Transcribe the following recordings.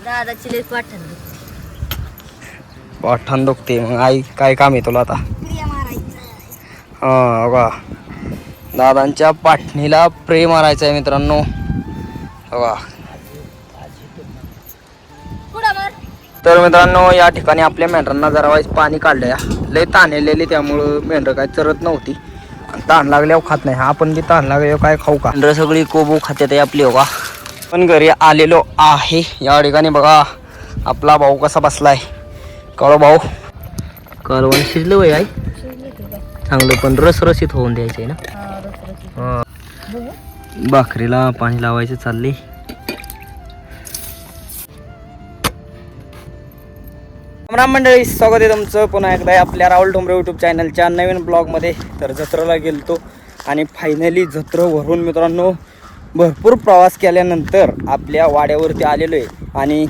दादाची लई पाठण दुखते. मग आई काय काम आहे तुला आता? हा बघा, दादांच्या पाठणीला प्रे मारायचं आहे मित्रांनो. बघा, तर मित्रांनो या ठिकाणी आपल्या मेंढरांना जरा वाईस पाणी काढलं या. लय ताणलेली त्यामुळं मेंढर काय चरत नव्हती. ताण लागल्यावर खात नाही. आपण बी ताण लागल्यावर काय खाऊ का? मेंढर सगळी कोबू खात्यात आपली. बघा, पण घरी आलेलो आहे. या ठिकाणी बघा आपला भाऊ कसा बसलाय. कळो भाऊ, कालवण शिजलं वय आहे चांगलं, पण रसरशीत होऊन द्यायचंय ना. भाकरीला पाणी लावायचं चालले. राम मंडळी, स्वागत आहे तुमचं पुन्हा एकदा आपल्या राहुल ठोंबरे यूट्यूब चॅनलच्या नवीन ब्लॉगमध्ये. तर जत्रेला गेलतो आणि फायनली जत्रेवरून मित्रांनो भरपूर प्रवास केल्यानंतर आपल्या वाड्यावरती आलेलो आहे. आणि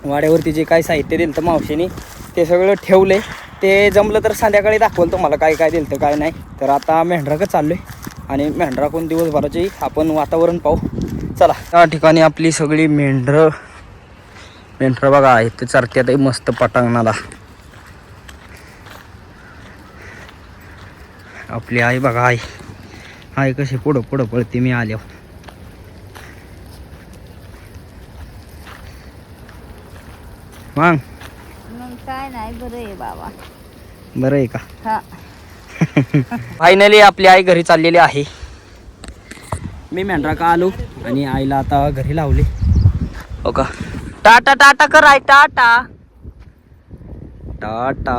वाड्यावरती जे काय साहित्य दिलं तर मावशीने ते सगळं ठेवले. ते जमलं तर संध्याकाळी दाखवलं तुम्हाला काय काय दिलं तर काय नाही. तर आता मेंढराकडे चाललो आहे आणि मेंढराकडून दिवसभराची आपण वातावरण पाहू. चला, त्या ठिकाणी आपली सगळी मेंढरं बघा आहे ते चरत्यात मस्त पटांगणाला. आपली आई बघा, आई कशी पुढं पुढं पळते मी आल्यावर. मग काय नाही, बरं आहे बाबा. बरं आहे का? हा. फायनली आपली आई घरी चाललेली आहे. मी मेंढरा का आलो आणि आईला आता घरी लावले. हो का, टाटा टाटा कर आई, टाटा टाटा.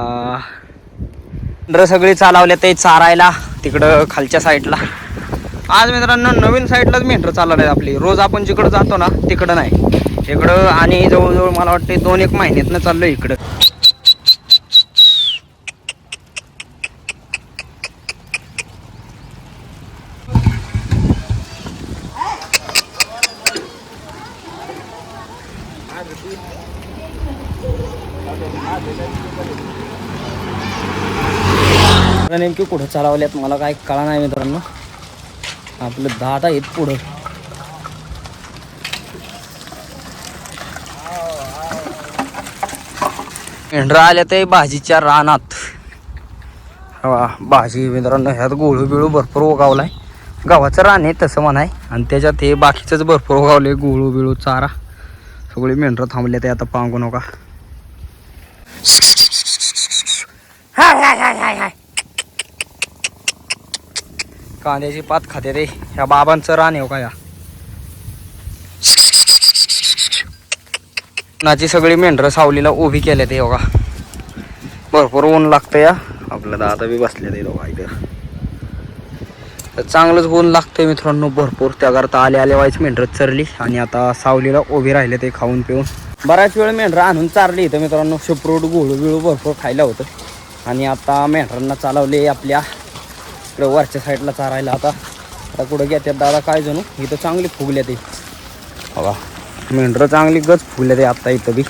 मेंढरं सगळी चालवल्या ते चारायला तिकडं खालच्या साईडला. आज मित्रांनो नवीन साईडलाच मेंढरं चालवले आपली. रोज आपण जिकडं जातो ना तिकडं नाही, इकडं. आणि जवळजवळ मला वाटते 2-1 महिन्यातनं चाललो इकडं. नेमकी कुठं चालवल्यात मला काय कळा नाही मित्रांनो. आपलं दादा आहेत पुढं. मेंढरा आल्या ते भाजीच्या रानात. भाजी मित्रांनो ह्यात गोळू बिळू भरपूर उगावलाय. गावाचं रान आहे तसं म्हणाय. आणि त्याच्यात हे बाकीचंच भरपूर उगावले, गोळू बिळू चारा. सगळी मेंढरं थांबले ते आता पांगू नका. कांद्याची पात खाते रे. ह्या बाबांचं रान आहे का? या नाची सगळी मेंढरं सावलीला उभी केल्या ते बघा. भरपूर ऊन लागतं या. आपलं दादा बी बसले ते बघा इथं. तर चांगलंच ऊन लागतंय मित्रांनो भरपूर. त्याकरता आले वाईच मेंढरं चरली आणि आता सावलीला उभी राहिले ते खाऊन पिऊन. बऱ्याच वेळ मेंढरं आणून चारली इथं मित्रांनो. शेपरूट गोळू बिळू भरपूर खायला होतं. आणि आता मेंढरांना चालवले आपल्या इकडं वरच्या साईडला चारायला. आता कुठं घेतात दादा काय जणू. इथं चांगली फुगल्या ते बघा. मेंढरं चांगली गच फुगल्या ते आत्ता इथं बी.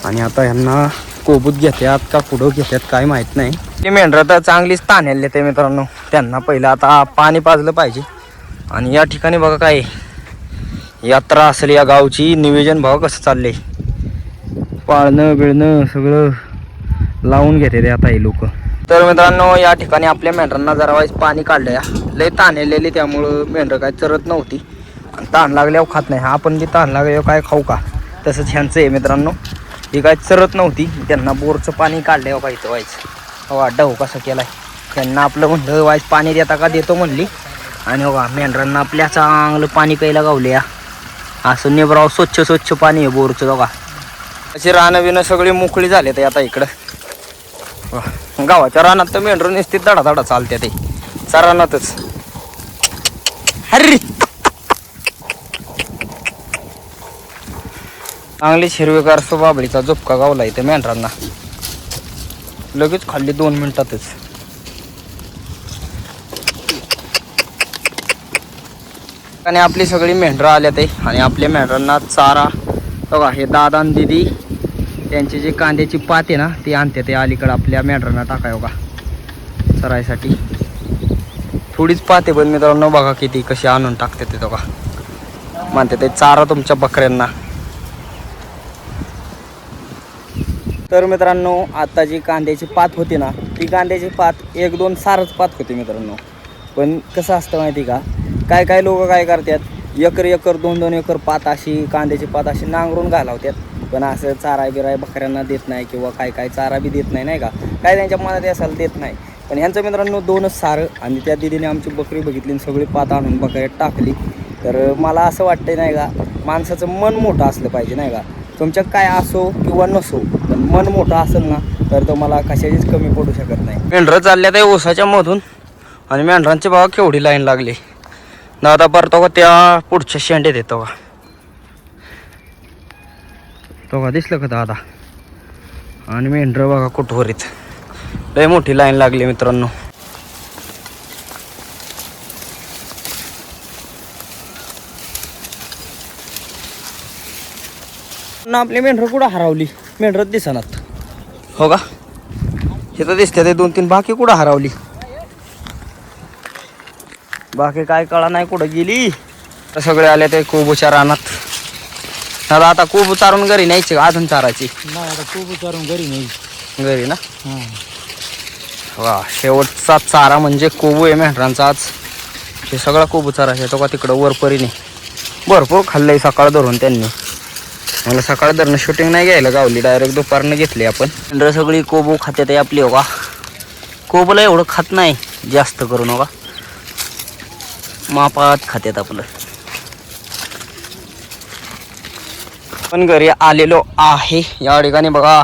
आणि आता ह्यांना कोबूत घेतात का पुढं घेतात काय माहीत नाही. ते मेंढरं तर चांगलीच ताणले ते मित्रांनो. त्यांना पहिलं आता पाणी पाजलं पाहिजे. आणि या ठिकाणी बघा काय यात्रा असेल या गावची. नियोजन बघा कसं चाललंय. पाळणं बिळणं सगळं लावून घेते ते आता हे लोक. तर मित्रांनो या ठिकाणी आपल्या मेंढरांना जरा वाईस पाणी काढलं या. लय ताणलेली त्यामुळं मेंढरं काय चरत नव्हती. ताण लागल्यावर खात नाही. आपण बी ताण लागल्यावर काय खाऊ का? तसंच ह्यांचं आहे मित्रांनो. ही काय चरत नव्हती. त्यांना बोरचं पाणी काढलं का इथं व्हायचं. हो डव कसं केलाय. त्यांना आपलं म्हणलं वाईस पाणी देता का देतो म्हणली. आणि हो का मेंढरांना आपल्या चांगलं पाणी प्यायला गावले या. असं नेबराव स्वच्छ पाणी आहे बोरचं बघा. अशी रानं बिनं सगळी मोकळी झाले ते आता इकडं. गावाच्या रानात तर मेंढरं नुसती धडाधडा चालते ते रानातच. अरे चांगली हिरवीगार बाबळीचा झोपका गावला इथे मेंढरांना. लगेच खाल्ली 2 मिनिटातच. आणि आपली सगळी मेंढरं आल्या ते. आणि आपल्या मेंढरांना चारा बघा. हे दादा आणि दिदी त्यांची जी कांद्याची पात आहे ना ती आणते ते अलीकडं आपल्या मेंढरांना टाकाय बघा चरायसाठी. थोडीच पात आहे पण मित्रांनो बघा किती कशी आणून टाकते ते बघा. म्हणते ते चारा तुमच्या बकऱ्यांना. तर मित्रांनो आता जी कांद्याची पात होती ना, ती कांद्याची पात 1-2 सारच पात होती मित्रांनो. पण कसं असतं माहिती का, काय लोक काय करतात, एकर 2-2 एकर पात अशी कांद्याची पात अशी नांगरून घालावतात. पण असं चारा बिराय बकऱ्यांना देत नाही किंवा काय चारा बी देत नाही का, काय त्यांच्या मनात असायला देत नाही. पण ह्यांचं मित्रांनो 2च सारं, आणि त्या दिदीने आमची बकरी बघितली आणि सगळी पात आणून बकऱ्यात टाकली. तर मला असं वाटतं नाही का, माणसाचं मन मोठं असलं पाहिजे नाही का. तुमच्या काय असो किंवा नसो, पण मन मोठं असेल ना तर तुम्हाला कशाचीच कमी पडू शकत नाही. मेंढरं चालल्या त्या ऊसाच्या मधून, आणि मेंढरांची बघा केवढी लाईन लागली. दादा परतो का त्या पुढच्या शेंड्यात येतो का, तो का दिसलं का दादा. आणि मेंढरं बघा कुठवरीत लय मोठी लाईन लागली मित्रांनो. आपली मेंढरं कुठं हरवली, मेंढरच दिसनात. हो का, हे तर दिसते ते 2-3, बाकी कुठं हरवली, बाकी काय कळा नाही कुठं गेली. तर सगळे आले ते कोबूच्या रानात. दादा आता कोबू चारून घरी न्यायची का अजून चारायची? नाही, आता कोबू चारून घरी नाही. घरी ना. वा, शेवटचा चारा म्हणजे कोबू आहे मेंढरांचा आज. हे सगळा कोबू चारा आहे तो का तिकडं वरपरीने भरपूर खाल्लंय सकाळ धरून त्यांनी. मला सकाळ धरणं शूटिंग नाही घ्यायला गावली, डायरेक्ट दुपारनं घेतली आपण. मेंढरं सगळी कोबू खात्यात आपली. हो का, कोबूला एवढं खात नाही जास्त करून. हो का, मापात खात्यात आपलं. पण घरी आलेलो आहे. या ठिकाणी बघा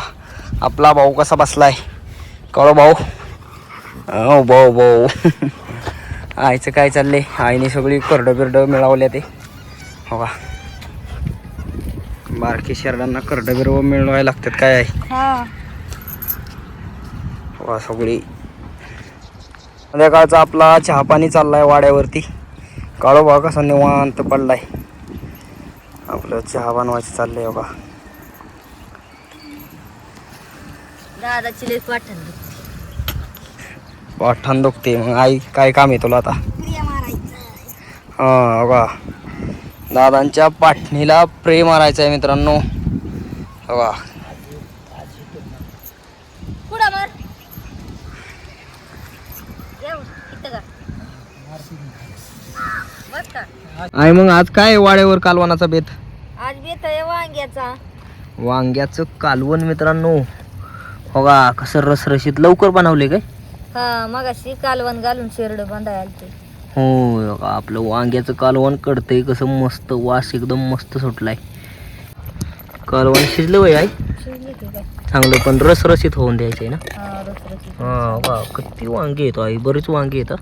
आपला भाऊ कसा बसलाय. कळो भाऊ, हो भाऊ आईचं काय चाललंय. आईने सगळी करडं बिरडं मिळवल्या ते. हो का, बारकी शेरडांना करडं बिरडं मिळवायला लागतात काय आहे. वा, सगळी संध्याकाळचा आपला चहा पाणी चाललाय वाड्यावरती. काळो भाऊ कसा निवांत पडलाय. आपलं चहा बनवायचं चाललंय. बघा दादाची लई पाठाण दुखते. मग आई काय काम आहे तुला आता? हा बघा, दादांच्या पाठणीला प्रे मारायचं आहे मित्रांनो. बघा आई, मग आज काय वाड्यावर कालवणाचा बेत? आज बेत आहे वांग्याचा. वांग्याचं कालवण मित्रांनो. हो का, कसं रसरशीत लवकर बनवले काय? हा, मगाशी कालवण घालून शेरड बांधायला ते. हो का, आपलं वांग्याचं कालवण कडतंय कसं मस्त. वास एकदम मस्त सुटलाय. कालवण शिजलं वय आई शिजली की काय? चांगलं, पण रसरशीत होऊन द्यायचंय ना. हा, रसरशीत. हा वा, किती वांगी येतो आई, बरीच वांगी येतं.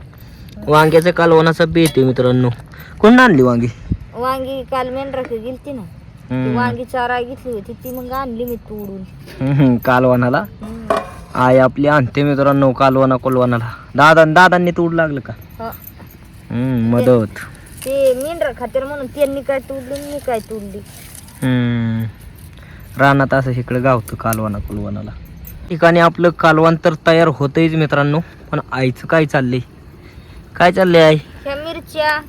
वांग्याच्या कालवणाचा बेत आहे मित्रांनो. कोण आणली वांगी? वांगी काल मेंढराकडे गेलती ना, ती वांगी चारा घेतली होती ती, मग आणली मी तोडून. कालवणाला आई आपली आणते मित्रांनो कालवणाला. दादांनी तोड लागलं का? मदत ते मेंढरा खात्यावर म्हणून त्यांनी काय तोडली, मी काय तोडली. रानात असं इकडे गावतं कालवणाला. ठिकाणी आपलं कालवण तर तयार होतंयच मित्रांनो. पण आईचं काय चाललंय आई? ह्या मिरच्या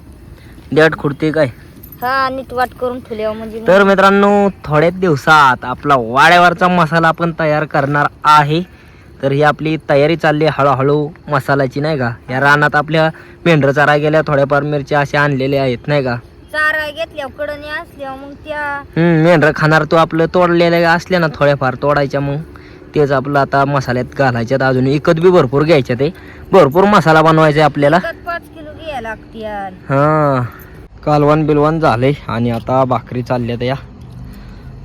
देठ खुडते काय? हा, नीट वाट करून ठेवल्यावर म्हणजे. तर मित्रांनो थोड्याच दिवसात आपला वाड्यावरचा मसाला आपण तयार करणार आहे. तर ही आपली तयारी चालली हळूहळू मसाल्याची नाही का. या रानात आपल्या मेंढरं चारा गेल्या, थोड्याफार मिरच्या अशा आणलेल्या आहेत नाही का. चारा घेतल्यावर कडणी असल्यावर मग त्या मेंढरं खाणार तो आपलं तोडलेल्या असल्या ना थोड्याफार तोडायच्या, मग तेच आपलं आता मसाल्यात घालायच्यात. अजून विकत बी भरपूर घ्यायच्या, ते भरपूर मसाला बनवायचा आपल्याला. 5 किलो घ्यायला लागते. हा, कालवण बिलवण झालंय आणि आता भाकरी चालल्यात या.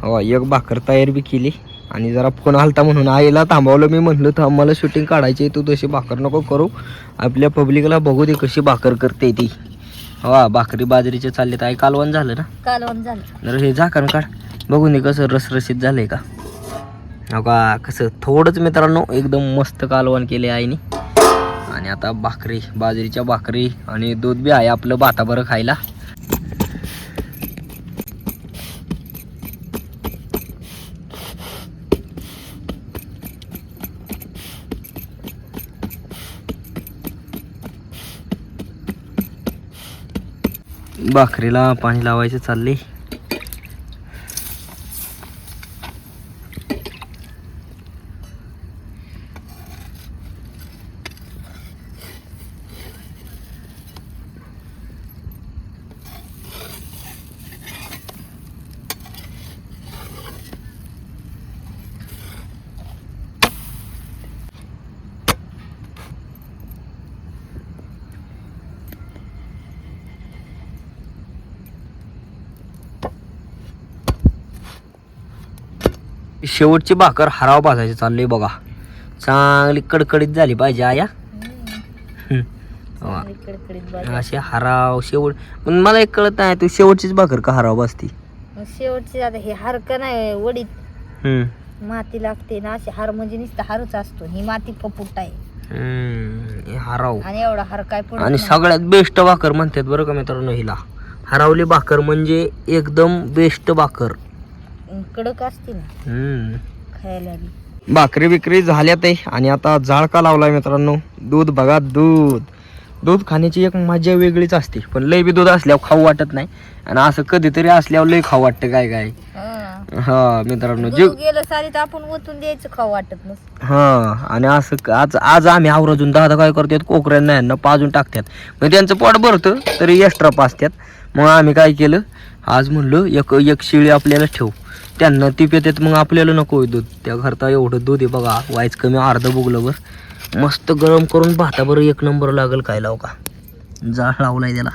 हो, एक भाकर तयार बी केली. आणि जरा फोन आलता म्हणून आईला थांबवलं. मी म्हणलं तर आम्हाला शूटिंग काढायची, तू तशी भाकर नको करू, आपल्या पब्लिकला बघू दे कशी भाकर करते ती. वा, भाकरी बाजरीचे चाललेत. आई कालवण झालं ना? कालवण झालं. जर हे झाकण काढ, बघून दे कसं रसरशीत झालंय का. हो का, कसं थोडंच मित्रांनो एकदम मस्त कालवण केले आईने. आणि आता भाकरी, बाजरीच्या भाकरी आणि दूध बी आहे आपलं भाताबरं खायला. भाकरीला पाणी लावायचं चालले. शेवटची भाकर हराव भाजायची चाललंय बघा. चांगली कडकडीत झाली पाहिजे आया. चांगली कडकडीत भाजी. अशी हराव शेवट. पण मला एक कळत नाही तू शेवटचीच भाकर का हराव भाजती. मग शेवटची आता हे हारकं नाही वडीत माती लागते ना, अशी हार म्हणजे नुसतं हारच असतो. ही माती पपुट आहे हराव. आणि एवढा हार काय पडत आणि नाही. सगळ्यात बेस्ट भाकर म्हणतात बरं का मित्रांनो हिला. हरावली भाकर म्हणजे एकदम बेस्ट भाकर. कडक असते ना खायला बी. भाकरी बिकरी झाल्यात आहे आणि आता जाळका लावलाय मित्रांनो. दूध बघा, दूध खाण्याची एक मजा वेगळीच असते. पण लय बी दूध असल्यावर खाऊ वाटत नाही आणि असं कधीतरी असल्यावर लय खाऊ वाटतं काय काय. हा मित्रांनो दूध गेलं सारी तर आपण ओतून द्यायचं, खाऊ वाटत नसतं. हा आणि असं आज आम्ही आवराजून दादा काय करतात कोकऱ्यांना यांना पाजून टाकतात. मग त्यांचं पोट भरतं तरी एक्स्ट्रा पाजतात. मग आम्ही काय केलं आज म्हणलं एक शिळी आपल्याला ठेवू. त्यांना ती पितात मग आपल्याला नको दूध. त्या घरता एवढं दूध आहे बघा. वाईच कमी अर्ध बुगलं मस्त गरम करून भाताबरोबर एक नंबर लागेल काय लाव का. जाळ लावलाय त्याला.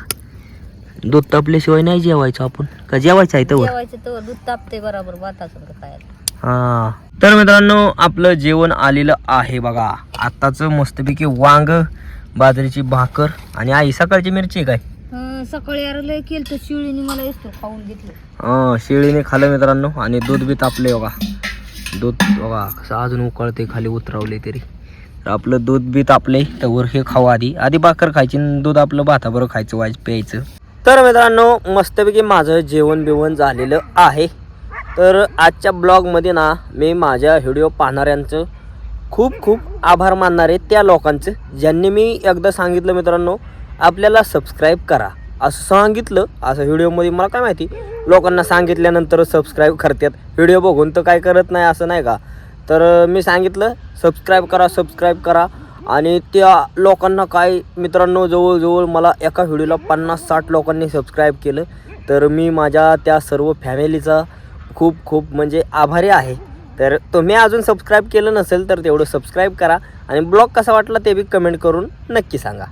दूध तापल्याशिवाय नाही जेवायचं आपण का जेवायचं आहे तर जेवायचं तर दूध तापते बरोबर भातासंग खायला. हा तर मित्रांनो आपलं जेवण आलेलं आहे बघा. आत्ताच मस्तपैकी वांग, बाजरीची भाकर आणि आई सकाळची मिरची काय सकाळी यार लय केलं तर शिळीने मला येतो खाऊन घेतलं. शिळीने खाल्लं मित्रांनो. आणि दूध बी तापले बघा. दूध बघा कसं अजून उकळते खाली उतरवले तरी. तर आपलं दूध बी तापले तर वर हे खाऊ आधी भाकर खायची दूध आपलं भाताबरोबर खायचं वाईज प्यायचं. तर मित्रांनो मस्तपैकी माझं जेवण बिवण झालेलं आहे. तर आजच्या ब्लॉगमध्ये ना मी माझ्या व्हिडिओ पाहणाऱ्यांचं खूप खूप आभार मानणार आहे त्या लोकांचं ज्यांनी मी एकदा सांगितलं मित्रांनो आपल्याला सबस्क्राईब करा असं सांगितलं. असं व्हिडिओमध्ये मला काय माहिती लोकांना सांगितल्यानंतर सबस्क्राईब करतात. व्हिडिओ बघून तर काय करत नाही असं नाही का. तर मी सांगितलं सबस्क्राईब करा आणि त्या लोकांना काय मित्रांनो जवळजवळ मला एका व्हिडिओला 50-60 लोकांनी सबस्क्राईब केलं. तर मी माझ्या त्या सर्व फॅमिलीचा खूप खूप म्हणजे आभारी आहे. तर तुम्ही अजून सबस्क्राईब केलं नसेल तर तेवढं सबस्क्राईब करा आणि ब्लॉग कसा वाटला ते बी कमेंट करून नक्की सांगा.